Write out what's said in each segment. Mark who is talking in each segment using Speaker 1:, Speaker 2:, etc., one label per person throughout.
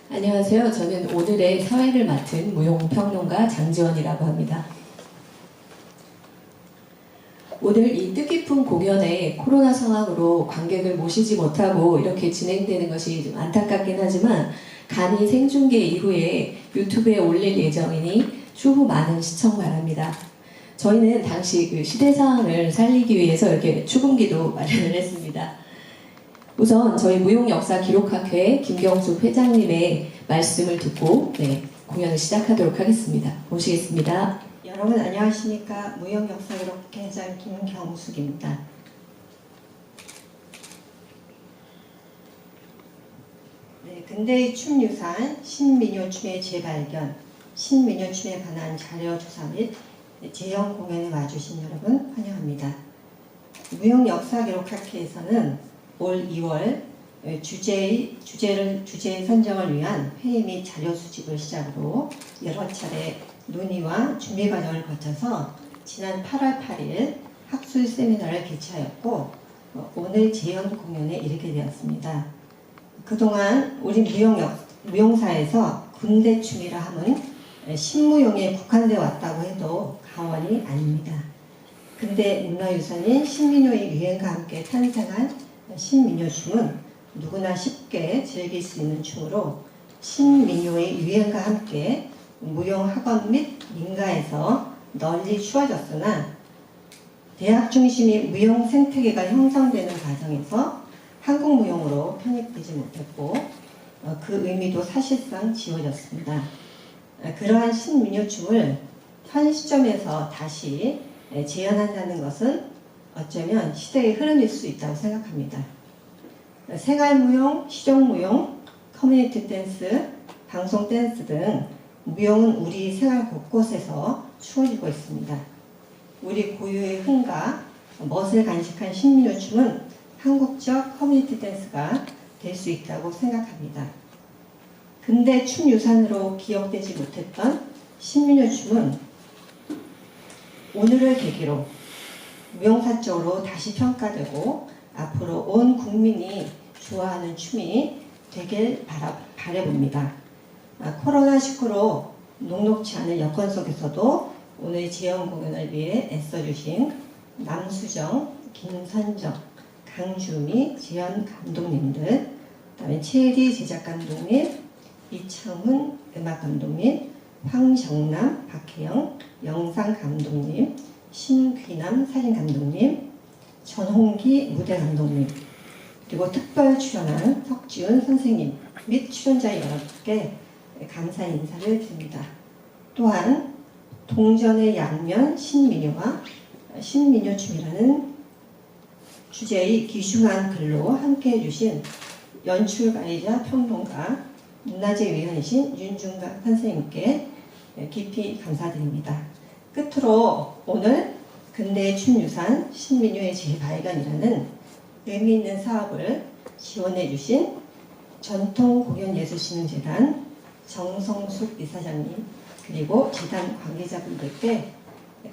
Speaker 1: 안녕하세요. 저는 오늘의 사회를 맡은 무용평론가 장지원이라고 합니다. 오늘 이 뜻깊은 공연에 코로나 상황으로 관객을 모시지 못하고 이렇게 진행되는 것이 좀 안타깝긴 하지만 간이 생중계 이후에 유튜브에 올릴 예정이니 추후 많은 시청 바랍니다. 저희는 당시 그 시대상황을 살리기 위해서 이렇게 추궁기도 마련을 했습니다. 우선 저희 무용역사기록학회 김경숙 회장님의 말씀을 듣고 공연을 시작하도록 하겠습니다. 모시겠습니다.
Speaker 2: 여러분 안녕하십니까. 무용역사기록학회 회장 김경숙입니다. 근대의 춤유산 신민요춤의 재발견, 신민요춤에 관한 자료조사 및 재현 공연에 와주신 여러분 환영합니다. 무용역사기록학회에서는 올 2월 주제 선정을 위한 회의 및 자료 수집을 시작으로 여러 차례 논의와 준비 과정을 거쳐서 지난 8월 8일 학술 세미나를 개최하였고 오늘 재현 공연에 이르게 되었습니다. 그동안 우리 무용사에서 군대춤이라 함은 신무용에 국한되어 왔다고 해도 과언이 아닙니다. 근대 문화유산인 신민요의 유행과 함께 탄생한 신민요춤은 누구나 쉽게 즐길 수 있는 춤으로 신민요의 유행과 함께 무용학원 및 민가에서 널리 추워졌으나 대학 중심의 무용 생태계가 형성되는 과정에서 한국 무용으로 편입되지 못했고 그 의미도 사실상 지워졌습니다. 그러한 신민요춤을 현 시점에서 다시 재현한다는 것은 어쩌면 시대의 흐름일 수 있다고 생각합니다. 생활무용, 시종무용, 커뮤니티 댄스, 방송 댄스 등 무용은 우리 생활 곳곳에서 추워지고 있습니다. 우리 고유의 흥과 멋을 간직한 신민요춤은 한국적 커뮤니티 댄스가 될 수 있다고 생각합니다. 근대 춤 유산으로 기억되지 못했던 신민요춤은 오늘을 계기로 무용사적으로 다시 평가되고 앞으로 온 국민이 좋아하는 춤이 되길 바라봅니다. 코로나19로 녹록지 않은 여건 속에서도 오늘 재현 공연을 위해 애써주신 남수정, 김선정, 강주미, 재현 감독님들, 그다음에 최혜리 제작 감독님, 이창훈 음악 감독님, 황정남, 박혜영 영상 감독님, 신귀남 사진 감독님, 전홍기 무대 감독님, 그리고 특별 출연한 석지훈 선생님 및 출연자 여러분께 감사 인사를 드립니다. 또한 동전의 양면 신민요와 신민요춤이라는 주제의 귀중한 글로 함께해 주신 연출가이자 평론가 문화재위원이신 윤중각 선생님께 깊이 감사드립니다. 끝으로 오늘 근대의 춤유산 신민요의 재발견이라는 의미 있는 사업을 지원해 주신 전통공연예술진흥재단 정성숙 이사장님 그리고 재단 관계자분들께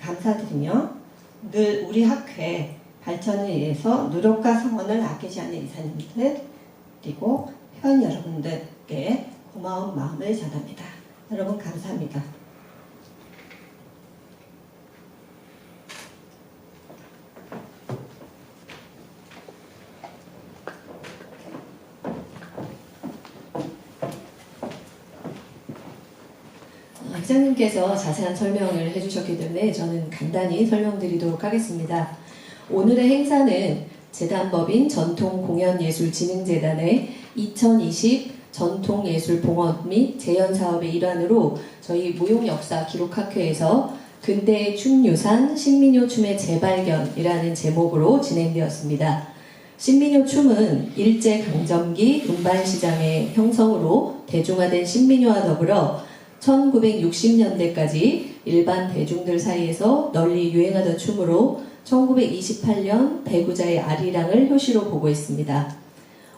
Speaker 2: 감사드리며 늘 우리 학회 발전을 위해서 노력과 성원을 아끼지 않는 이사님들 그리고 회원 여러분들께 고마운 마음을 전합니다. 여러분 감사합니다.
Speaker 1: 회장님께서 자세한 설명을 해주셨기 때문에 저는 간단히 설명드리도록 하겠습니다. 오늘의 행사는 재단법인 전통공연예술진흥재단의 2020 전통예술봉헌 및 재현사업의 일환으로 저희 무용역사기록학회에서 근대의 춤유산 신민요춤의 재발견이라는 제목으로 진행되었습니다. 신민요춤은 일제강점기 음반시장의 형성으로 대중화된 신민요와 더불어 1960년대까지 일반 대중들 사이에서 널리 유행하던 춤으로 1928년 배구자의 아리랑을 효시로 보고 있습니다.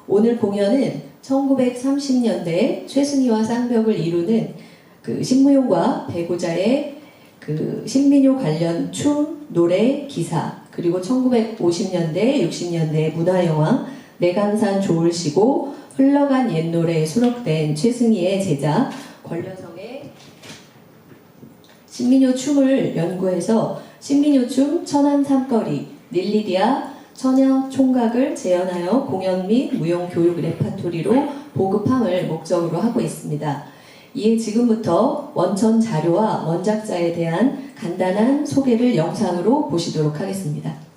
Speaker 1: 오늘 공연은 1930년대 최승희와 쌍벽을 이루는 그 신무용과 배구자의 그 신민요 관련 춤, 노래, 기사, 그리고 1950년대, 60년대 문화영화, 내강산 좋을시고 흘러간 옛노래에 수록된 최승희의 제자 권려성의 신민요 춤을 연구해서 신민요 춤 천안 삼거리 닐리디아 처녀 총각을 재현하여 공연 및 무용 교육 레파토리로 보급함을 목적으로 하고 있습니다. 이에 지금부터 원천 자료와 원작자에 대한 간단한 소개를 영상으로 보시도록 하겠습니다.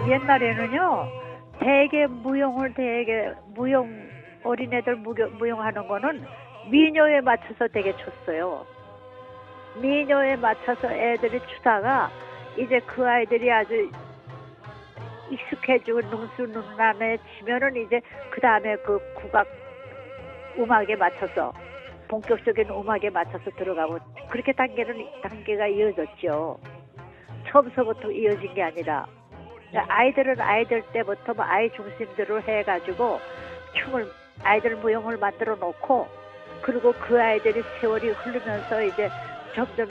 Speaker 3: 옛날에는요, 대개 무용 어린애들 무용하는 거는 민요에 맞춰서 되게 췄어요. 민요에 맞춰서 애들이 추다가 이제 그 아이들이 아주 익숙해지고 능수능란해 지면은 이제 그 다음에 그 국악 음악에 맞춰서 본격적인 음악에 맞춰서 들어가고 그렇게 단계가 이어졌죠. 처음서부터 이어진 게 아니라 아이들은 아이들 때부터 뭐 아이 중심대로 해가지고 아이들 무용을 만들어 놓고 그리고 그 아이들이 세월이 흐르면서 이제 점점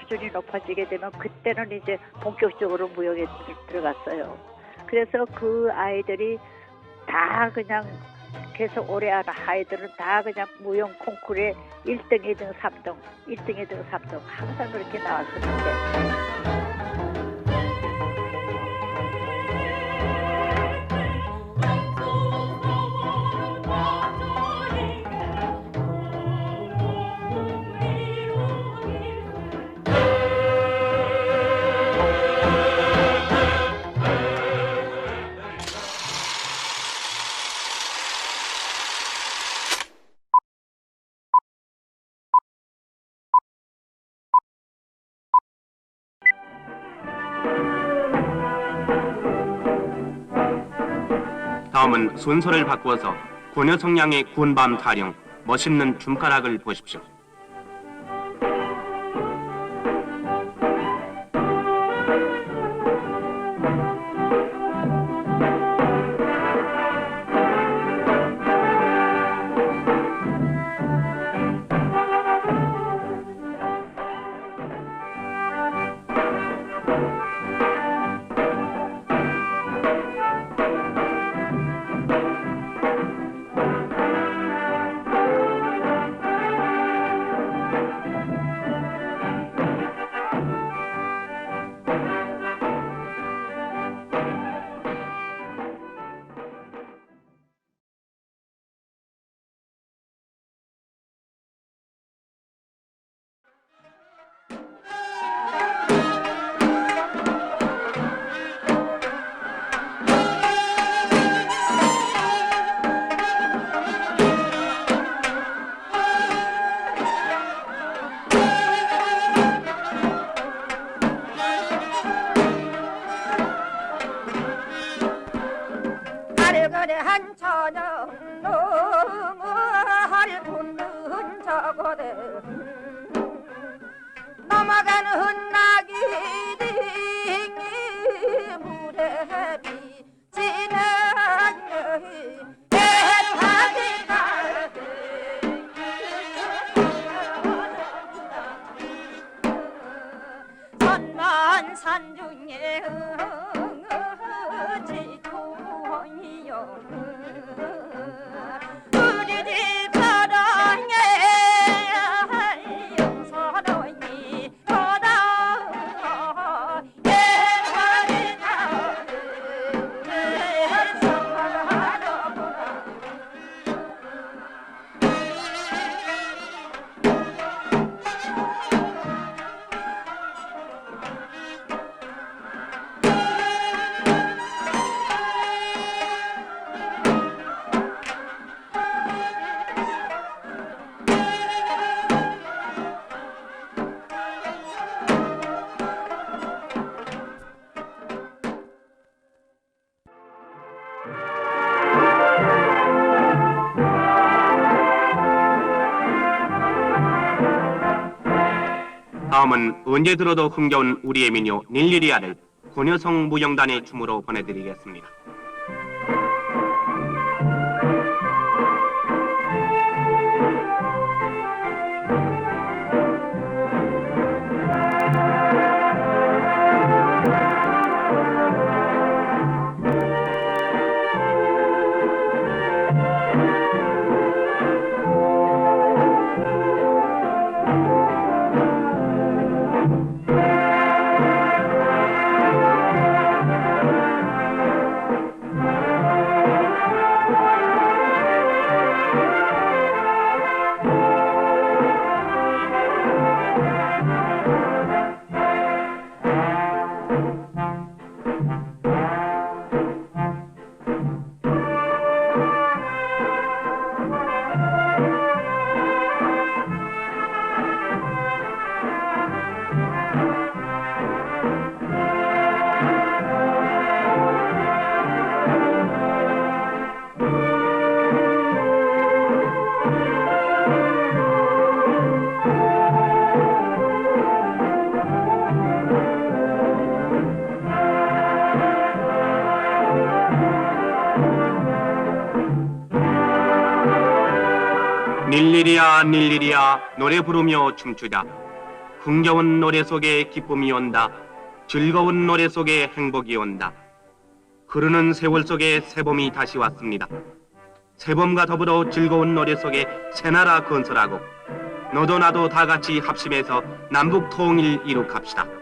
Speaker 3: 수준이 높아지게 되면 그때는 이제 본격적으로 무용에 들어갔어요. 그래서 그 아이들이 다 그냥 계속 오래 하는 아이들은 다 그냥 무용 콩쿠르에 1등, 2등, 3등, 1등, 2등, 3등 항상 그렇게 나왔었는데
Speaker 4: 다음은 순서를 바꾸어서 고려 성량의 군밤 타령 멋있는 줌가락을 보십시오.
Speaker 5: 한 저녁 너무 할 붓는 저고대 넘어가는 낙이딩이 물에 비치는 선만산 중에 지통이요 우리 집 사랑에 용서로이 거다 예화를 나를 성하더구나
Speaker 4: 다음은 언제 들어도 흥겨운 우리의 민요 닐리리아를 고려성 무용단의 춤으로 보내드리겠습니다. 닐리리야 닐리리야 노래 부르며 춤추자. 흥겨운 노래 속에 기쁨이 온다. 즐거운 노래 속에 행복이 온다. 흐르는 세월 속에 새봄이 다시 왔습니다. 새봄과 더불어 즐거운 노래 속에 새나라 건설하고 너도 나도 다 같이 합심해서 남북 통일 이룩합시다.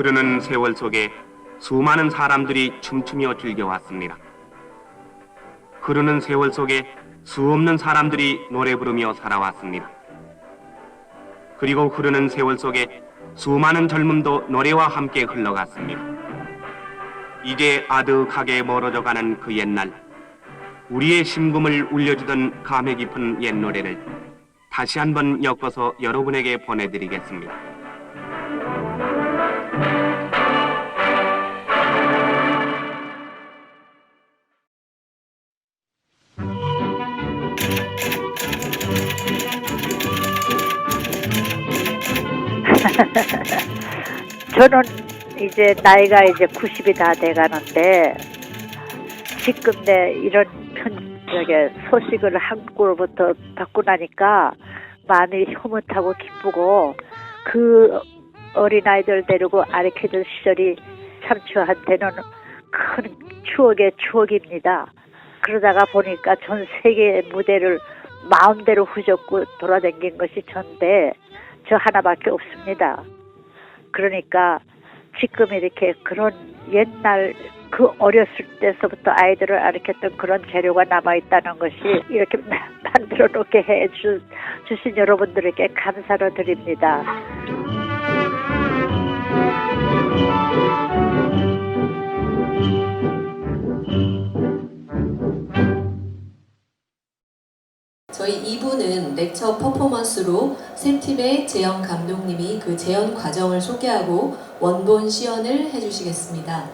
Speaker 4: 흐르는 세월 속에 수많은 사람들이 춤추며 즐겨왔습니다. 흐르는 세월 속에 수없는 사람들이 노래 부르며 살아왔습니다. 그리고 흐르는 세월 속에 수많은 젊음도 노래와 함께 흘러갔습니다. 이제 아득하게 멀어져가는 그 옛날, 우리의 심금을 울려주던 감회 깊은 옛 노래를 다시 한번 엮어서 여러분에게 보내드리겠습니다.
Speaker 3: 저는 이제 나이가 이제 90이 다 돼가는데 지금 내 이런 소식을 한국으로부터 받고 나니까 마음이 흐뭇하고 기쁘고 그 어린아이들 데리고 가르쳐준 시절이 참 저한테는 큰 추억의 추억입니다. 그러다가 보니까 전 세계 무대를 마음대로 후젓고 돌아다닌 것이 전데 저 하나밖에 없습니다. 그러니까 지금 이렇게 그런 옛날 그 어렸을 때서부터 아이들을 가르쳤던 그런 재료가 남아있다는 것이 이렇게 만들어 놓게 주신 여러분들에게 감사를 드립니다.
Speaker 1: 저희 2부는 렉처 퍼포먼스로 세 팀의 재연 감독님이 그 재연 과정을 소개하고 원본 시연을 해주시겠습니다.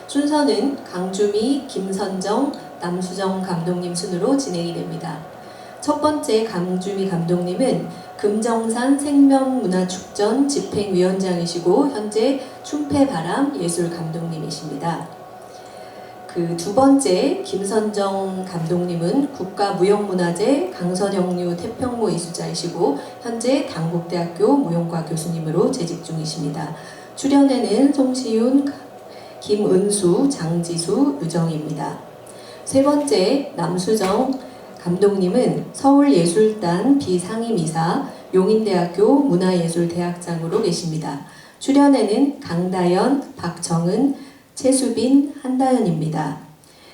Speaker 1: 순서는 강주미, 김선정, 남수정 감독님 순으로 진행이 됩니다. 첫 번째 강주미 감독님은 금정산 생명문화축전 집행위원장이시고 현재 춤패바람 예술 감독님이십니다. 그 두 번째 김선정 감독님은 국가무형문화재 강선영류 태평무 이수자이시고 현재 당국대학교 무용과 교수님으로 재직 중이십니다. 출연에는 송시윤, 김은수, 장지수, 유정입니다. 세 번째 남수정 감독님은 서울예술단 비상임이사 용인대학교 문화예술대학장으로 계십니다. 출연에는 강다연, 박정은, 최수빈, 한다연입니다.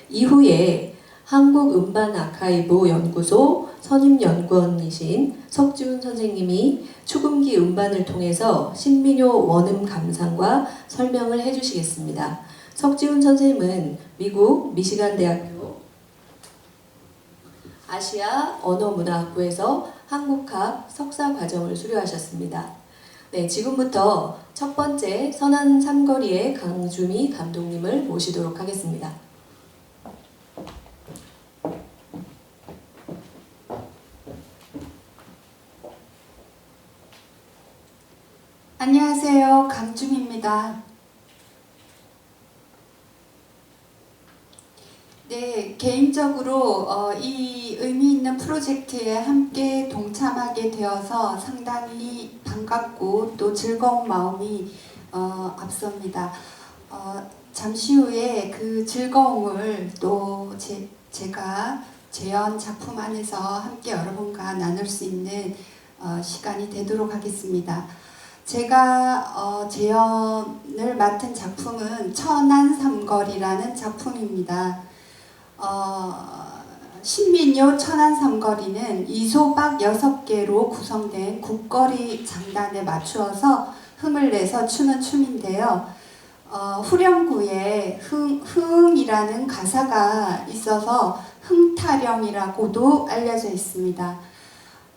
Speaker 1: 이후에 한국음반아카이브 연구소 선임연구원이신 석지훈 선생님이 축음기 음반을 통해서 신민요 원음 감상과 설명을 해주시겠습니다. 석지훈 선생님은 미국 미시간 대학교 아시아 언어문화학부에서 한국학 석사 과정을 수료하셨습니다. 네, 지금부터 첫 번째 선한 삼거리의 강주미 감독님을 모시도록 하겠습니다.
Speaker 6: 안녕하세요. 강주미입니다. 네, 개인적으로 이 의미 있는 프로젝트에 함께 동참하게 되어서 상당히 반갑고 또 즐거운 마음이 앞섭니다. 잠시 후에 그 즐거움을 또 제가 재현 작품 안에서 함께 여러분과 나눌 수 있는 시간이 되도록 하겠습니다. 제가 재현을 맡은 작품은 천안삼거리라는 작품입니다. 신민요 천안삼거리는 이소박 6개로 구성된 국거리 장단에 맞추어서 흥을 내서 추는 춤인데요. 후렴구에 흥이라는 가사가 있어서 흥타령이라고도 알려져 있습니다.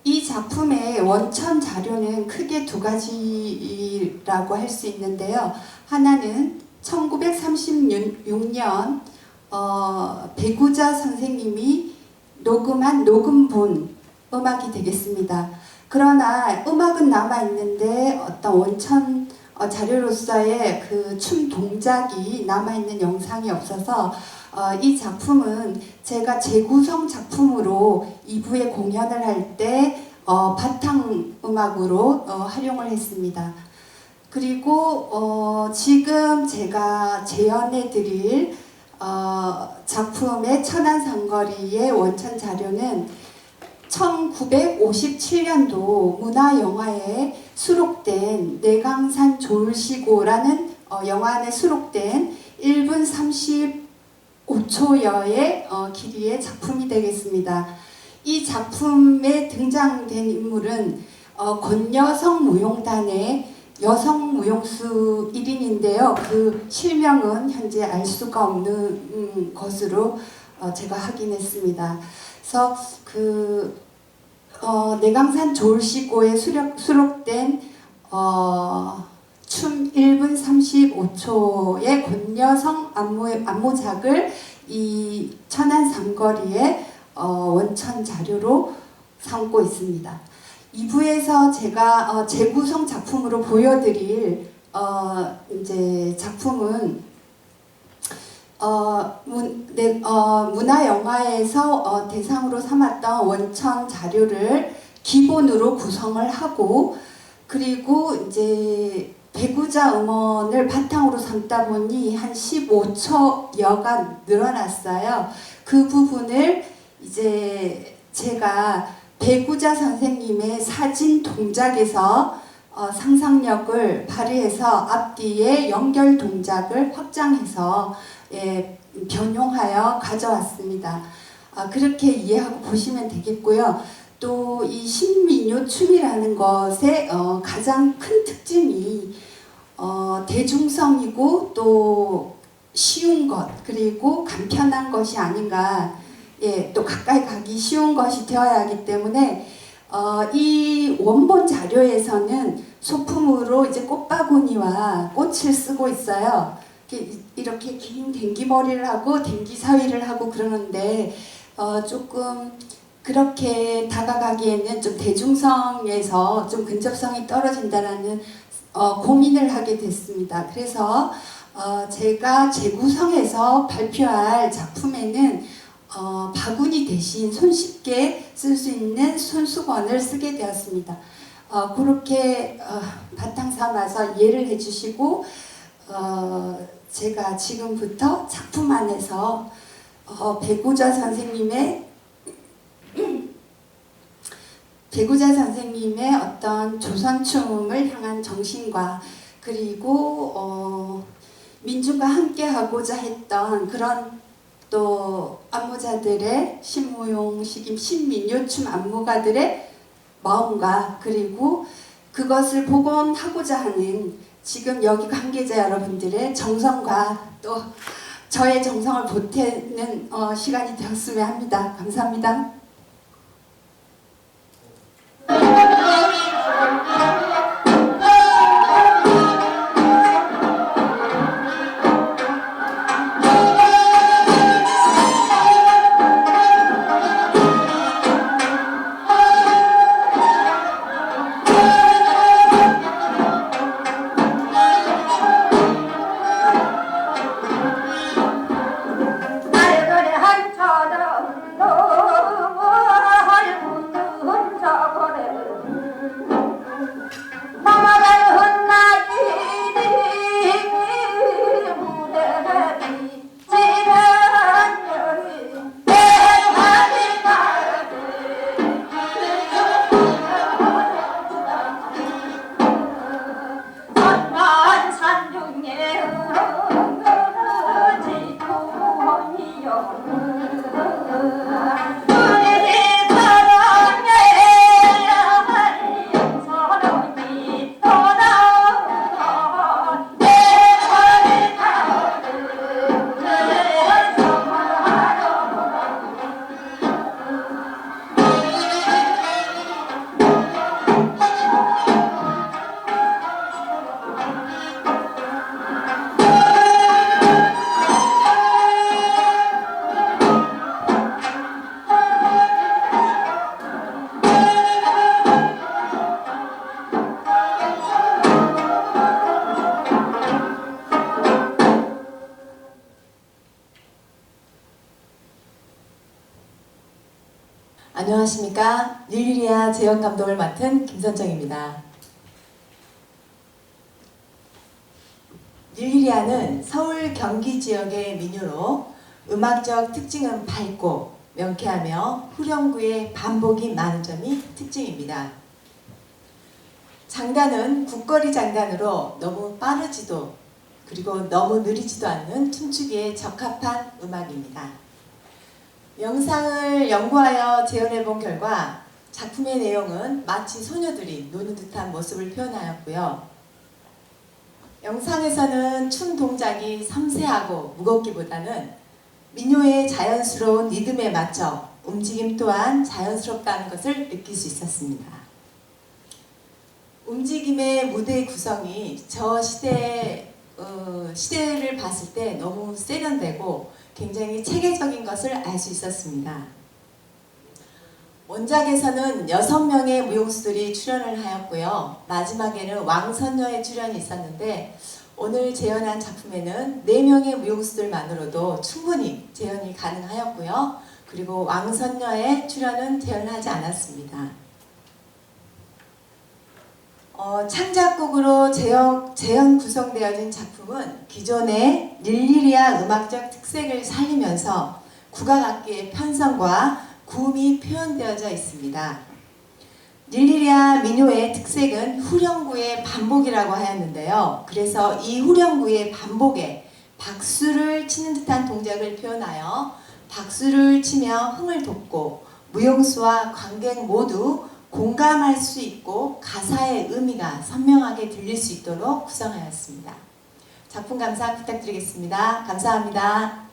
Speaker 6: 이 작품의 원천 자료는 크게 두 가지라고 할 수 있는데요. 하나는 1936년 배구자 선생님이 녹음한 녹음본 음악이 되겠습니다. 그러나 음악은 남아있는데 어떤 원천 자료로서의 그 춤 동작이 남아있는 영상이 없어서 이 작품은 제가 재구성 작품으로 2부에 공연을 할 때 바탕음악으로 활용을 했습니다. 그리고 지금 제가 재현해드릴 작품의 천안삼거리의 원천 자료는 1957년도 문화영화에 수록된 내강산 조울시고라는 영화 안에 수록된 1분 35초여의 길이의 작품이 되겠습니다. 이 작품에 등장된 인물은 권여성 무용단의 여성 무용수 1인인데요. 그 실명은 현재 알 수가 없는 것으로 제가 확인했습니다. 그래서 그 내강산 조울시고에 수록된 춤 1분 35초의 권여성 안무작을 이 천안삼거리의 원천 자료로 삼고 있습니다. 2부에서 제가 재구성 작품으로 보여드릴 이제 작품은 문화영화에서 대상으로 삼았던 원천 자료를 기본으로 구성을 하고, 그리고 이제 배구자 음원을 바탕으로 삼다 보니 한 15초여가 늘어났어요. 그 부분을 이제 제가 배구자 선생님의 사진 동작에서 상상력을 발휘해서 앞뒤의 연결 동작을 확장해서 변용하여 가져왔습니다. 그렇게 이해하고 보시면 되겠고요. 또 이 신민요 춤이라는 것의 가장 큰 특징이 대중성이고 또 쉬운 것, 그리고 간편한 것이 아닌가. 또 가까이 가기 쉬운 것이 되어야 하기 때문에 이 원본 자료에서는 소품으로 이제 꽃바구니와 꽃을 쓰고 있어요. 이렇게 긴 댕기머리를 하고 댕기사위를 하고 그러는데 조금 그렇게 다가가기에는 좀 대중성에서 좀 근접성이 떨어진다라는 고민을 하게 됐습니다. 그래서 제가 재구성해서 발표할 작품에는 바구니 대신 손쉽게 쓸 수 있는 손수건을 쓰게 되었습니다. 그렇게 바탕 삼아서 이해를 해주시고 제가 지금부터 작품 안에서 배구자 선생님의 어떤 조선춤을 향한 정신과 그리고 민중과 함께 하고자 했던 그런 또 안무자들의 신무용, 식임, 신민요춤 안무가들의 마음과 그리고 그것을 복원하고자 하는 지금 여기 관계자 여러분들의 정성과 또 저의 정성을 보태는 시간이 되었으면 합니다. 감사합니다.
Speaker 5: 날들의 한처럼 너무 붉은 저고래 마마를 흩날리니 무대리 지면열이 대하니 천만 산중에 지통이요 우리 사랑의 사랑이 떠나 내 허리
Speaker 7: 안녕하십니까. 릴리리아 재연 감독을 맡은 김선정입니다. 릴리리아는 서울 경기 지역의 민요로 음악적 특징은 밝고 명쾌하며 후렴구의 반복이 많은 점이 특징입니다. 장단은 국거리 장단으로 너무 빠르지도 그리고 너무 느리지도 않는 춤추기에 적합한 음악입니다. 영상을 연구하여 재현해 본 결과 작품의 내용은 마치 소녀들이 노는 듯한 모습을 표현하였고요. 영상에서는 춤 동작이 섬세하고 무겁기보다는 민요의 자연스러운 리듬에 맞춰 움직임 또한 자연스럽다는 것을 느낄 수 있었습니다. 움직임의 무대 구성이 저 시대를 봤을 때 너무 세련되고 굉장히 체계적인 것을 알 수 있었습니다. 원작에서는 6명의 무용수들이 출연을 하였고요. 마지막에는 왕선녀의 출연이 있었는데 오늘 재현한 작품에는 4명의 무용수들만으로도 충분히 재현이 가능하였고요. 그리고 왕선녀의 출연은 재현을 하지 않았습니다. 창작곡으로 재현 구성되어진 작품은 기존의 릴리리아 음악적 특색을 살리면서 국악악기의 편성과 구음이 표현되어져 있습니다. 릴리리아 민요의 특색은 후렴구의 반복이라고 하였는데요. 그래서 이 후렴구의 반복에 박수를 치는 듯한 동작을 표현하여 박수를 치며 흥을 돋고 무용수와 관객 모두 공감할 수 있고 가사의 의미가 선명하게 들릴 수 있도록 구성하였습니다. 작품 감상 부탁드리겠습니다. 감사합니다.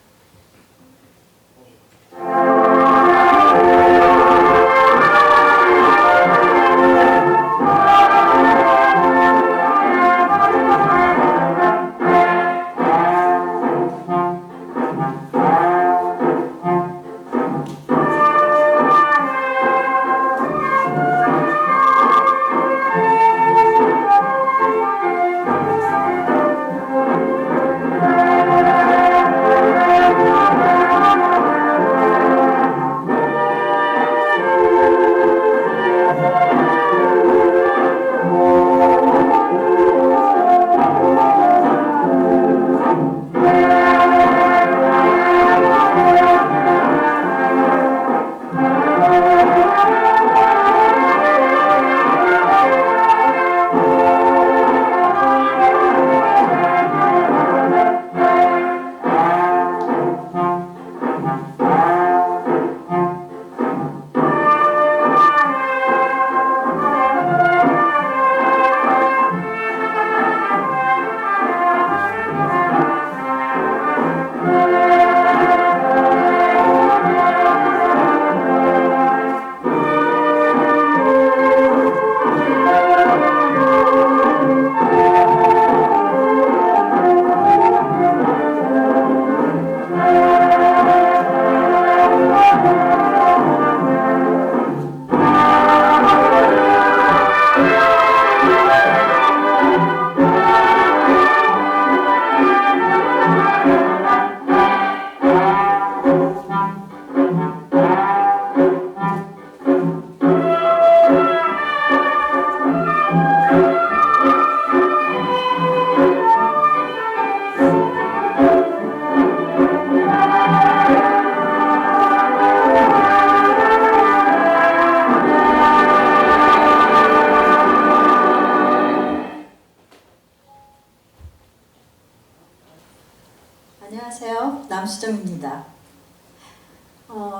Speaker 8: 안녕하세요. 남수정입니다.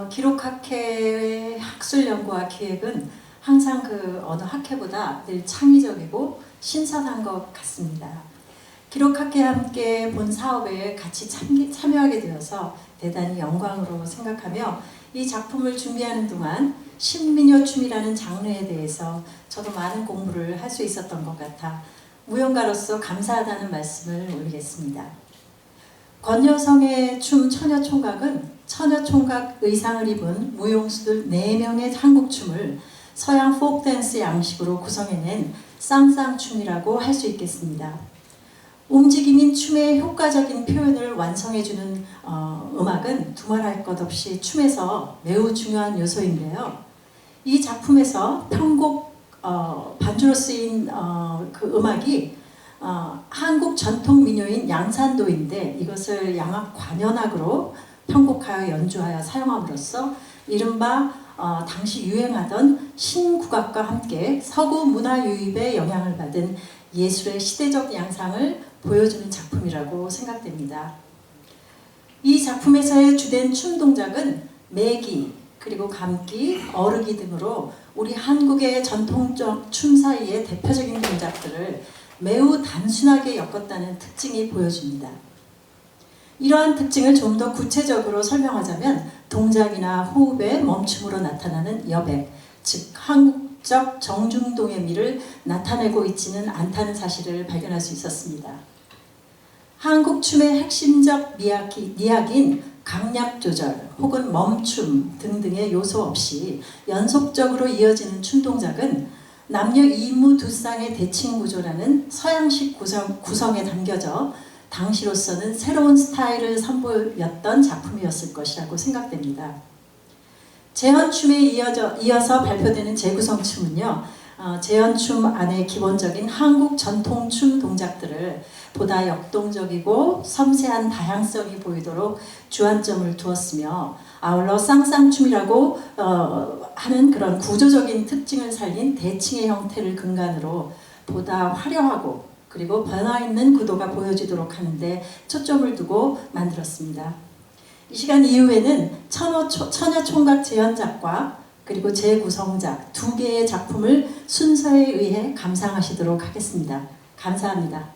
Speaker 8: 기록학회의 학술연구와 기획은 항상 그 어느 학회보다 늘 창의적이고 신선한 것 같습니다. 기록학회와 함께 본 사업에 같이 참여하게 되어서 대단히 영광으로 생각하며 이 작품을 준비하는 동안 신민요춤이라는 장르에 대해서 저도 많은 공부를 할 수 있었던 것 같아 무용가로서 감사하다는 말씀을 올리겠습니다. 권여성의 춤 처녀총각은 처녀총각 의상을 입은 무용수들 4명의 한국춤을 서양 포크댄스 양식으로 구성해낸 쌍쌍춤이라고 할 수 있겠습니다. 움직임인 춤의 효과적인 표현을 완성해주는 음악은 두말할 것 없이 춤에서 매우 중요한 요소인데요. 이 작품에서 편곡 반주로 쓰인 그 음악이 한국 전통 민요인 양산도인데 이것을 양악 관현악으로 편곡하여 연주하여 사용함으로써 이른바 당시 유행하던 신국악과 함께 서구 문화 유입에 영향을 받은 예술의 시대적 양상을 보여주는 작품이라고 생각됩니다. 이 작품에서의 주된 춤 동작은 매기, 그리고 감기, 어르기 등으로 우리 한국의 전통적 춤 사이의 대표적인 동작들을 매우 단순하게 엮었다는 특징이 보여집니다. 이러한 특징을 좀 더 구체적으로 설명하자면 동작이나 호흡의 멈춤으로 나타나는 여백, 즉 한국적 정중동의미를 나타내고 있지는 않다는 사실을 발견할 수 있었습니다. 한국 춤의 핵심적 미학인 강약 조절 혹은 멈춤 등등의 요소 없이 연속적으로 이어지는 춤 동작은 남녀 이무 두 쌍의 대칭 구조라는 서양식 구성에 담겨져 당시로서는 새로운 스타일을 선보였던 작품이었을 것이라고 생각됩니다. 재현춤에 이어서 발표되는 재구성춤은요, 재현춤 안에 기본적인 한국 전통춤 동작들을 보다 역동적이고 섬세한 다양성이 보이도록 주안점을 두었으며 아울러 쌍쌍춤이라고 하는 그런 구조적인 특징을 살린 대칭의 형태를 근간으로 보다 화려하고 그리고 변화 있는 구도가 보여지도록 하는데 초점을 두고 만들었습니다. 이 시간 이후에는 처녀총각 재현작과 그리고 재구성작 2개의 작품을 순서에 의해 감상하시도록 하겠습니다. 감사합니다.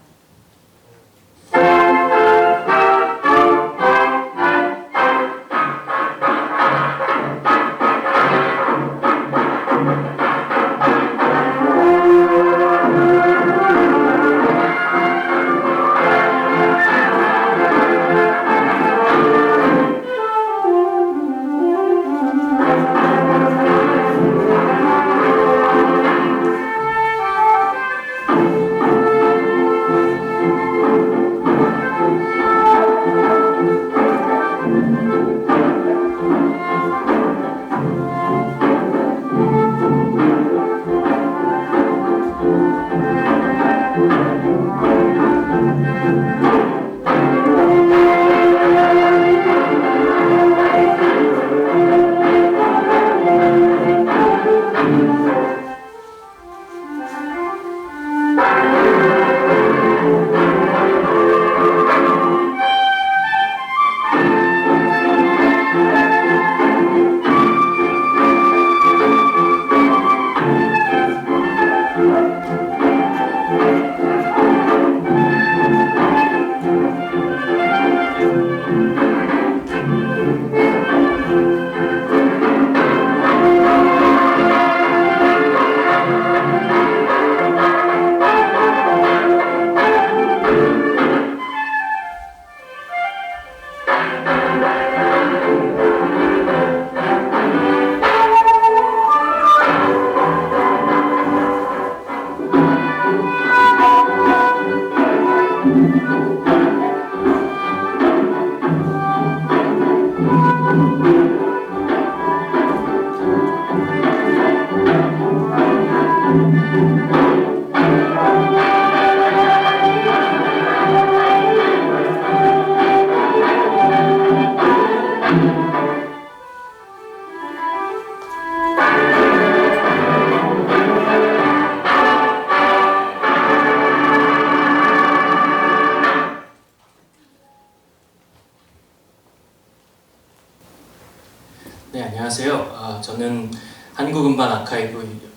Speaker 9: 안녕하세요. 저는 한국음반 아카이브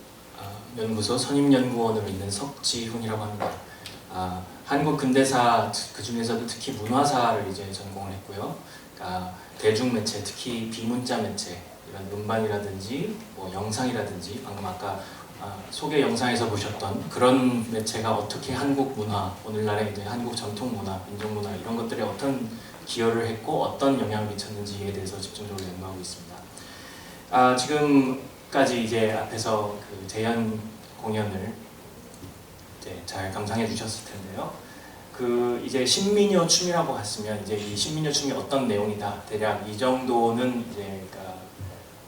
Speaker 9: 연구소 선임연구원으로 있는 석지훈이라고 합니다. 한국 근대사 그 중에서도 특히 문화사를 이제 전공을 했고요. 대중매체, 특히 비문자 매체, 이런 음반이라든지 뭐 영상이라든지 방금 아까 소개 영상에서 보셨던 그런 매체가 어떻게 한국 문화, 오늘날의 이제 한국 전통 문화, 민족 문화 이런 것들에 어떤 기여를 했고 어떤 영향을 미쳤는지에 대해서 집중적으로 연구하고 있습니다. 지금까지 이제 앞에서 그 재현 공연을 이제 잘 감상해 주셨을 텐데요. 그 이제 신민요 춤이라고 했으면 이제 이 신민요 춤이 어떤 내용이다 대략 이 정도는 이제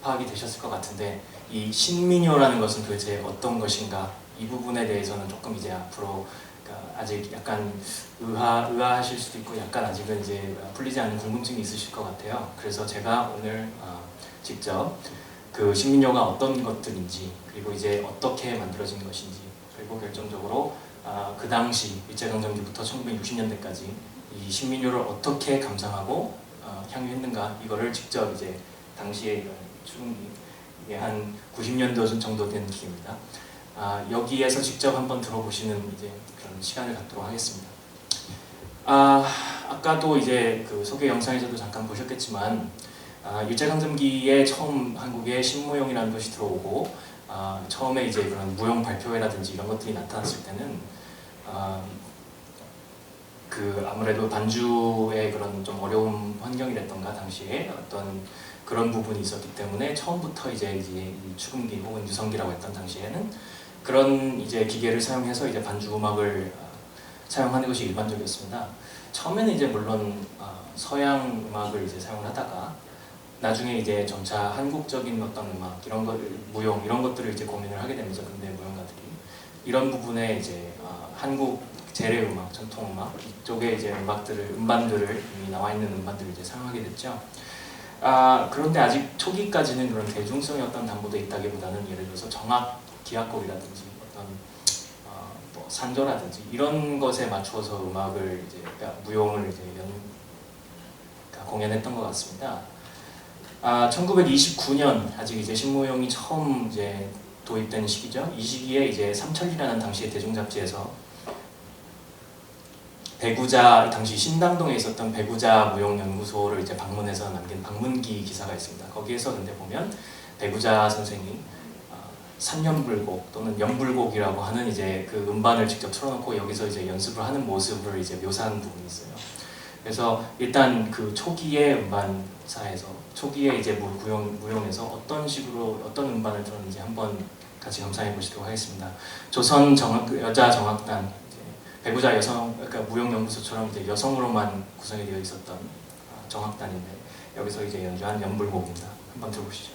Speaker 9: 파악이 되셨을 것 같은데 이 신민요라는 것은 도대체 어떤 것인가 이 부분에 대해서는 조금 이제 앞으로 아직 약간 의아하실 수도 있고 약간 아직은 이제 풀리지 않는 궁금증이 있으실 것 같아요. 그래서 제가 오늘 직접 그 신민요가 어떤 것들인지 그리고 이제 어떻게 만들어진 것인지 그리고 결정적으로 그 당시 일제강점기부터 1960년대까지 이 신민요를 어떻게 감상하고 향유했는가 이거를 직접 이제 당시에 이런 추궁기 이게 한 90년도 정도 된 기계입니다. 여기에서 직접 한번 들어보시는 이제 그런 시간을 갖도록 하겠습니다. 아까도 이제 그 소개 영상에서도 잠깐 보셨겠지만 일제강점기에 처음 한국에 신무용이라는 것이 들어오고 처음에 이제 그런 무용 발표회라든지 이런 것들이 나타났을 때는 그 아무래도 반주의 그런 좀 어려운 환경이랬던가 당시에 어떤 그런 부분이 있었기 때문에 처음부터 이제 이 추궁기 혹은 유성기라고 했던 당시에는 그런 이제 기계를 사용해서 이제 반주 음악을 사용하는 것이 일반적이었습니다. 처음에는 이제 물론 서양 음악을 이제 사용을 하다가 나중에 이제 점차 한국적인 어떤 음악 이런 것 무용 이런 것들을 이제 고민을 하게 되면서 근대 무용가들이 이런 부분에 이제 한국 재래 음악, 전통 음악 이쪽에 이제 음반들을 이미 나와 있는 음반들을 이제 사용하게 됐죠. 그런데 아직 초기까지는 그런 대중성의 어떤 담보돼 있다기보다는 예를 들어서 정악, 기악곡이라든지 어떤 뭐 산조라든지 이런 것에 맞추어서 음악을 이제 무용을 이제 공연했던 것 같습니다. 1929년 아직 이제 신무용이 처음 이제 도입된 시기죠. 이 시기에 이제 삼천리라는 당시의 대중 잡지에서 배구자 당시 신당동에 있었던 배구자 무용연구소를 이제 방문해서 남긴 방문기 기사가 있습니다. 거기에서 근데 보면 배구자 선생이 산연불곡 또는 연불곡이라고 하는 이제 그 음반을 직접 틀어놓고 여기서 이제 연습을 하는 모습을 이제 묘사한 부분이 있어요. 그래서 일단 그 초기의 음반사에서 초기에 이제 무용에서 어떤 식으로 어떤 음반을 들었는지 한번 같이 감상해 보시도록 하겠습니다. 조선 여자 정악단 배구자 여성 그러니까 무용연구소처럼 이제 여성으로만 구성이 되어 있었던 정악단인데 여기서 이제 연주한 연불곡입니다. 한번 들어보시죠.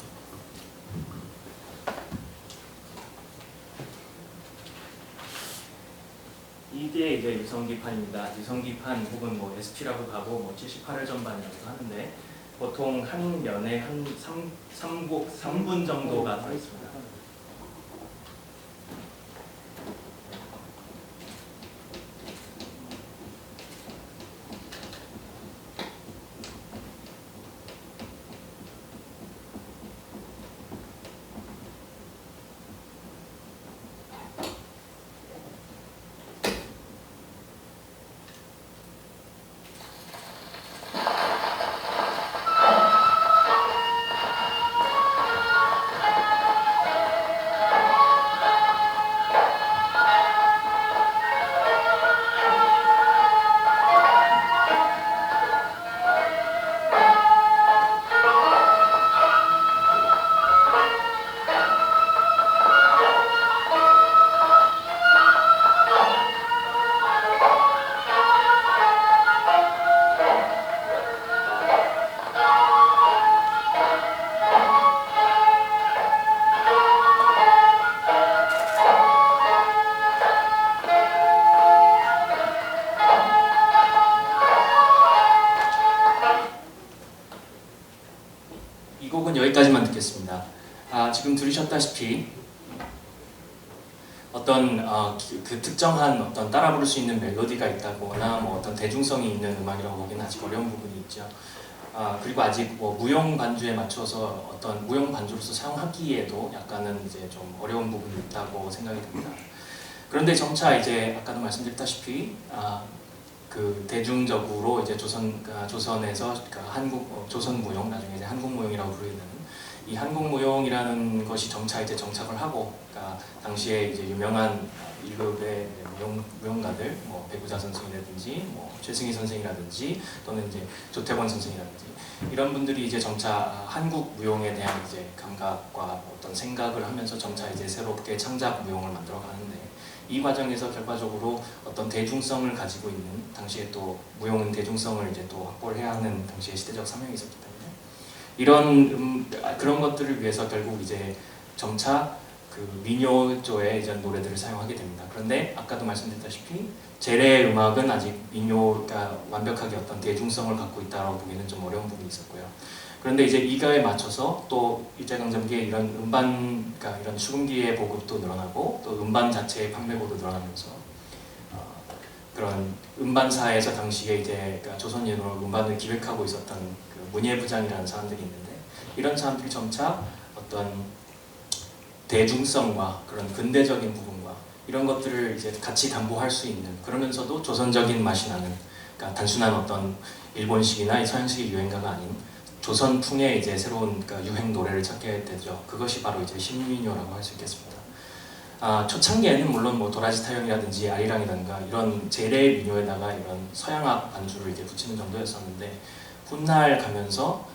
Speaker 9: 이게 이제 유성기판입니다. 유성기판 혹은 뭐 SP라고 하고 뭐 78을 전반이라고 하는데 보통 한 면에 한 3분 정도가 들어 있습니다. 이 곡은 여기까지만 듣겠습니다. 지금 들으셨다시피 어떤 그 특정한 어떤 따라 부를 수 있는 멜로디가 있다거나 뭐 어떤 대중성이 있는 음악이라고 보기는 아직 어려운 부분이 있죠. 그리고 아직 뭐 무용 반주에 맞춰서 어떤 무용 반주로서 사용하기에도 약간은 이제 좀 어려운 부분이 있다고 생각이 듭니다. 그런데 점차 이제 아까도 말씀드렸다시피 그 대중적으로 이제 조선에서 조선 무용, 나중에 이제 한국 무용이라고 부르는 이 한국 무용이라는 것이 점차 이제 정착을 하고, 그러니까 당시에 이제 유명한 일급의 무용가들, 뭐 배구자 선생이라든지, 뭐 최승희 선생이라든지, 또는 이제 조태권 선생이라든지 이런 분들이 이제 점차 한국 무용에 대한 이제 감각과 어떤 생각을 하면서 점차 이제 새롭게 창작 무용을 만들어 가는데, 이 과정에서 결과적으로 어떤 대중성을 가지고 있는, 당시에 또 무용은 대중성을 이제 또 확보를 해야 하는 당시의 시대적 사명이 있었기 때문에 이런 그런 것들을 위해서 결국 이제 점차 그 민요조의 이제 노래들을 사용하게 됩니다. 그런데 아까도 말씀드렸다시피 제래 음악은 아직 민요가 완벽하게 어떤 대중성을 갖고 있다고 보기는 좀 어려운 부분이 있었고요. 그런데 이제 이거에 맞춰서 또 일제강점기에 이런 음반, 그러니까 이런 수금기의 보급도 늘어나고 또 음반 자체의 판매고도 늘어나면서 그런 음반사에서 당시에 이제 그러니까 조선예로 음반을 기획하고 있었던 그 문예부장이라는 사람들이 있는데, 이런 사람들이 점차 어떤 대중성과 그런 근대적인 부분과 이런 것들을 이제 같이 담보할 수 있는, 그러면서도 조선적인 맛이 나는, 그러니까 단순한 어떤 일본식이나 서양식의 유행가가 아닌 조선풍의 이제 새로운 그러니까 유행 노래를 찾게 되죠. 그것이 바로 이제 신민요라고 할 수 있겠습니다. 초창기에는 물론 뭐 도라지 타령이라든지 아리랑이라든가 이런 제래 민요에다가 이런 서양악 반주를 이제 붙이는 정도였었는데, 훗날 가면서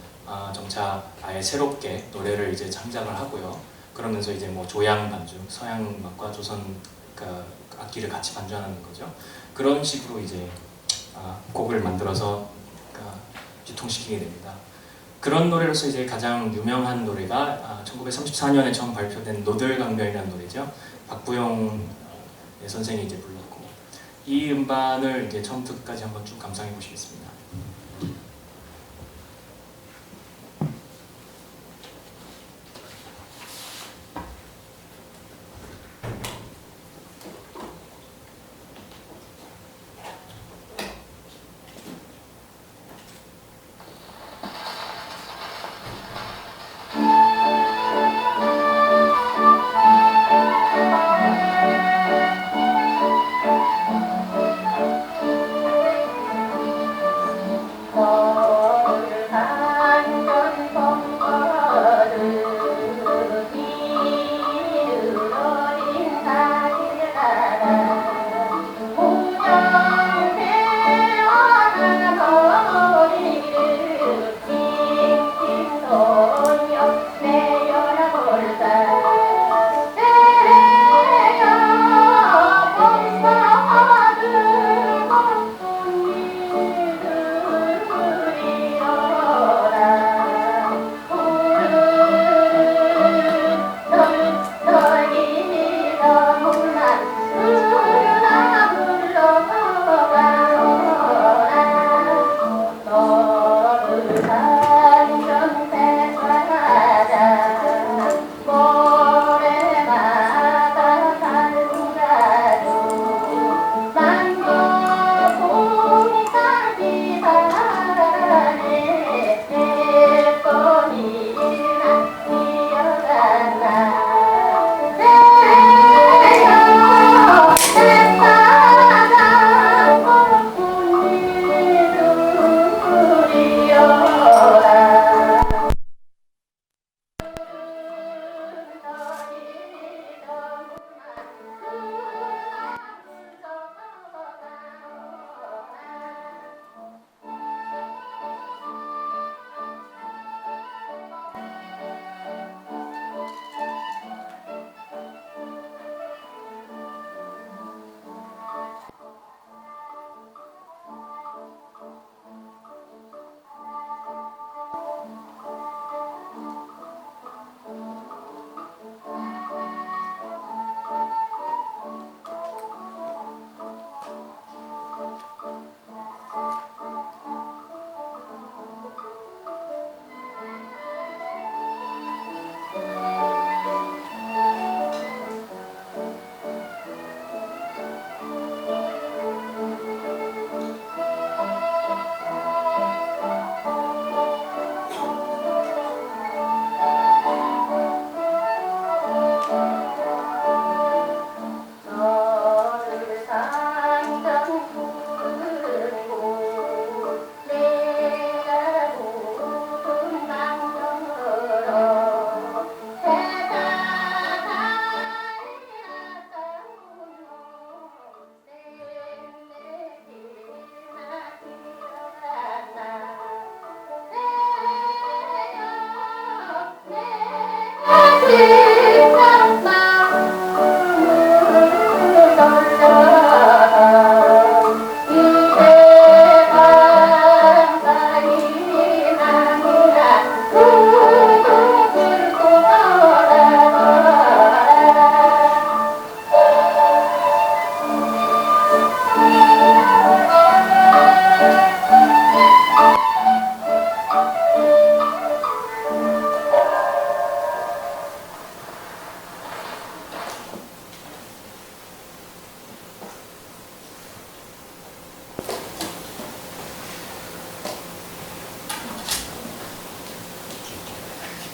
Speaker 9: 점차 아예 새롭게 노래를 이제 창작을 하고요. 그러면서 이제 뭐 조양 반주, 서양 음악과 조선 그러니까 악기를 같이 반주하는 거죠. 그런 식으로 이제 곡을 만들어서 그러니까 유통시키게 됩니다. 그런 노래로서 이제 가장 유명한 노래가 1934년에 처음 발표된 노들강변이라는 노래죠. 박부용 선생이 이제 불렀고, 이 음반을 이제 처음부터 끝까지 한번 쭉 감상해 보시겠습니다.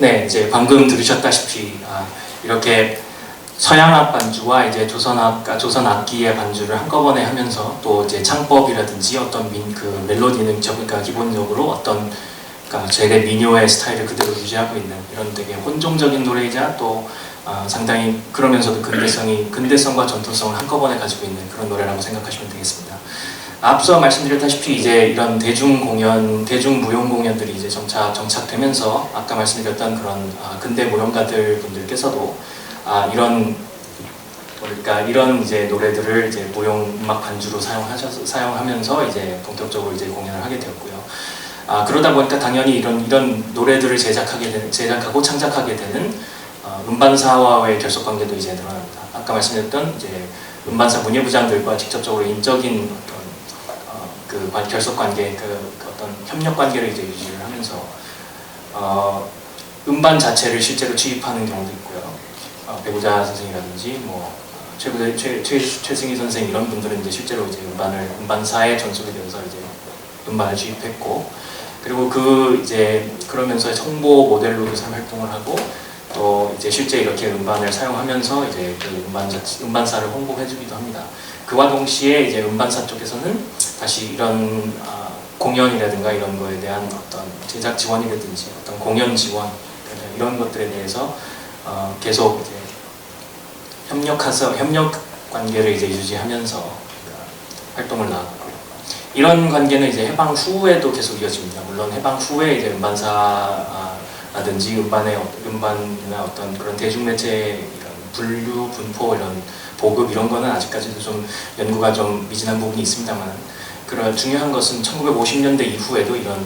Speaker 9: 네, 이제 방금 들으셨다시피 이렇게 서양악 반주와 이제 조선 악기의 반주를 한꺼번에 하면서 또 이제 창법이라든지 어떤 그 멜로디는 그러니까 기본적으로 어떤 그러니까 제대 민요의 스타일을 그대로 유지하고 있는 이런 되게 혼종적인 노래이자 또 상당히 그러면서도 근대성과 전통성을 한꺼번에 가지고 있는 그런 노래라고 생각하시면 되겠습니다. 앞서 말씀드렸다시피 이제 이런 대중무용 공연들이 이제 점차 정착되면서 아까 말씀드렸던 그런 근대 무용가들 분들께서도 이런 이제 노래들을 이제 무용 음악 반주로 사용하면서 이제 본격적으로 이제 공연을 하게 되었고요. 그러다 보니까 당연히 이런 노래들을 제작하고 창작하게 되는 음반사와의 결속 관계도 이제 늘어납니다. 아까 말씀드렸던 이제 음반사 문예부장들과 직접적으로 인적인 어떤 그 결속 관계, 그 어떤 협력 관계를 이제 유지를 하면서 음반 자체를 실제로 취입하는 경우도 있고요. 배구자 선생이라든지 뭐 최승희 선생 이런 분들은 이제 실제로 이제 음반사에 전속이 되어서 이제 음반을 취입했고, 그리고 그러면서 홍보 모델로도 활동을 하고 또 이제 실제 이렇게 음반을 사용하면서 이제 그 음반사를 홍보해주기도 합니다. 그와 동시에 이제 음반사 쪽에서는 다시 이런 공연이라든가 이런 거에 대한 어떤 제작 지원이라든지 어떤 공연 지원 이런 것들에 대해서 계속 이제 협력 관계를 이제 유지하면서 활동을 나갔고요. 이런 관계는 이제 해방 후에도 계속 이어집니다. 물론 해방 후에 이제 음반사라든지 음반이나 어떤 그런 대중매체의 이런 분류, 분포, 이런 보급 이런 거는 아직까지도 좀 연구가 좀 미진한 부분이 있습니다만, 그런 중요한 것은 1950년대 이후에도 이런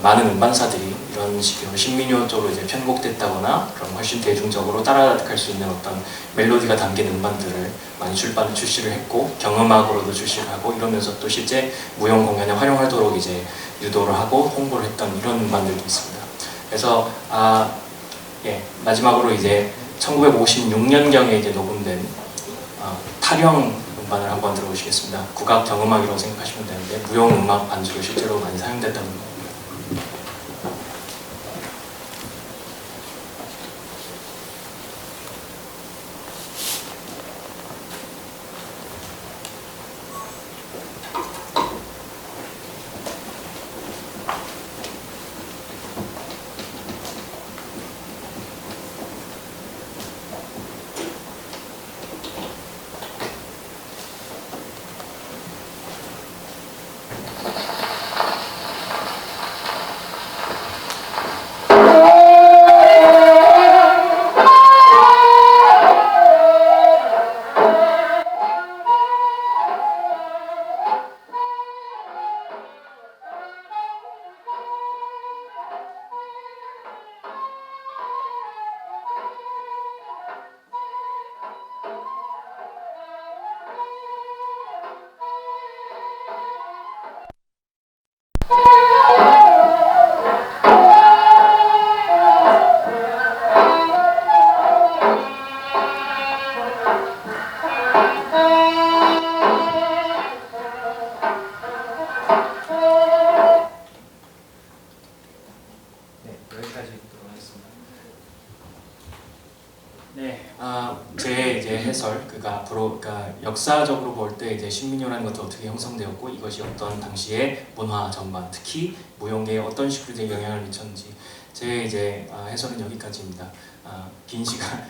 Speaker 9: 많은 음반사들이 이런 식으로 신민요 쪽으로 이제 편곡됐다거나 그런 훨씬 대중적으로 따라갈 수 있는 어떤 멜로디가 담긴 음반들을 많이 출시를 했고, 경음악으로도 출시를 하고, 이러면서 또 실제 무용 공연에 활용하도록 이제 유도를 하고 홍보를 했던 이런 음반들도 있습니다. 그래서 마지막으로 이제 1956년경에 이제 녹음된 타령 음반을 한번 들어보시겠습니다. 국악 경음악이라고 생각하시면 되는데 무용 음악 반주로 실제로 많이 사용됐다는 겁니다. 제 이제 해설, 그러니까 역사적으로 볼 때 이제 신민요라는 것도 어떻게 형성되었고, 이것이 어떤 당시의 문화 전반, 특히 무용계에 어떤 식으로 이제 영향을 미쳤는지, 제 이제 해설은 여기까지입니다. 긴 시간,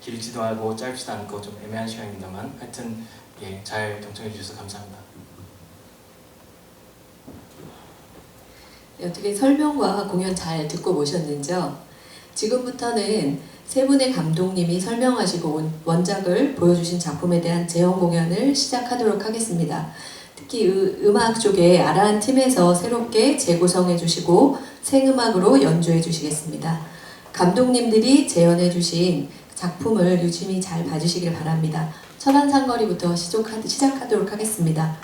Speaker 9: 길지도 않고 짧지도 않고 좀 애매한 시간입니다만, 하여튼 잘 경청해 주셔서 감사합니다.
Speaker 1: 어떻게 설명과 공연 잘 듣고 오셨는지요? 지금부터는 세 분의 감독님이 설명하시고 원작을 보여주신 작품에 대한 재현 공연을 시작하도록 하겠습니다. 특히 음악 쪽에 아라한 팀에서 새롭게 재구성해 주시고 생음악으로 연주해 주시겠습니다. 감독님들이 재현해 주신 작품을 유심히 잘 봐주시길 바랍니다. 천안산거리부터 시작하도록 하겠습니다.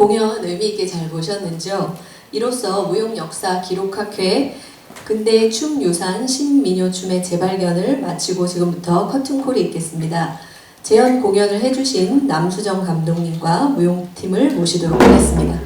Speaker 1: 공연 의미 있게 잘 보셨는지요? 이로써 무용역사 기록학회 근대 춤 유산 신민요춤의 재발견을 마치고 지금부터 커튼콜이 있겠습니다. 재연 공연을 해주신 남수정 감독님과 무용팀을 모시도록 하겠습니다.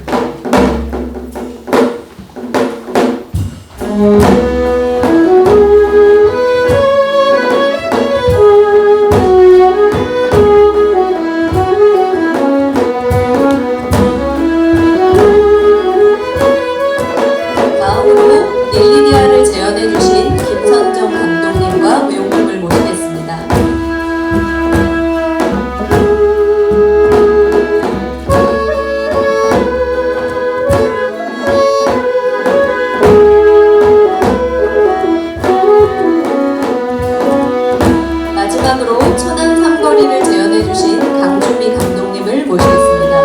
Speaker 1: 다음으로 닐리디아를 재연해주신 김선정 감독님과 무용팀을 모시겠습니다. 마지막으로 천안 삼거리를 재연해주신 강주미 감독님을 모시겠습니다.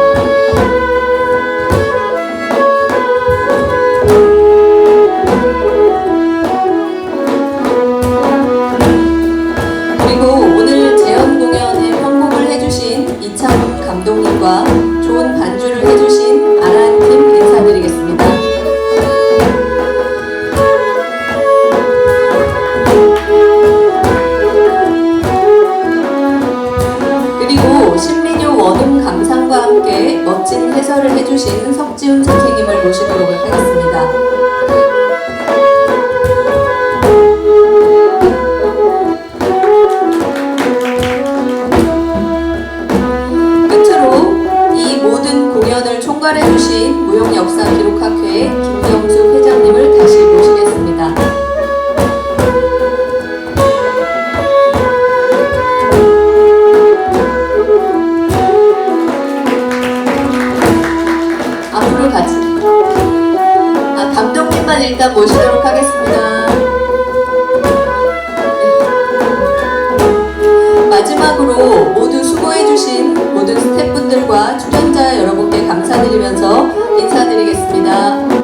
Speaker 1: 그리고 오늘 재연 공연에 편곡을 해주신 이창훈 감독님과 좋은 반주를 해주신 아란팀 인사드리겠습니다. 그리고 신민요 원음 감상과 함께 멋진 해설을 해주신 석지훈 선생님을 모시도록 하겠습니다. 끝으로 이 모든 공연을 총괄해주신 무용역사기록학회 김경숙 회장님을 다시 모시겠습니다. 앞으로 같이 감독님만 일단 모시도록 하겠습니다. 네. 마지막으로 모두 수고해주신 모든 스태프분들과 출연자 여러분께 감사드리면서 인사드리겠습니다.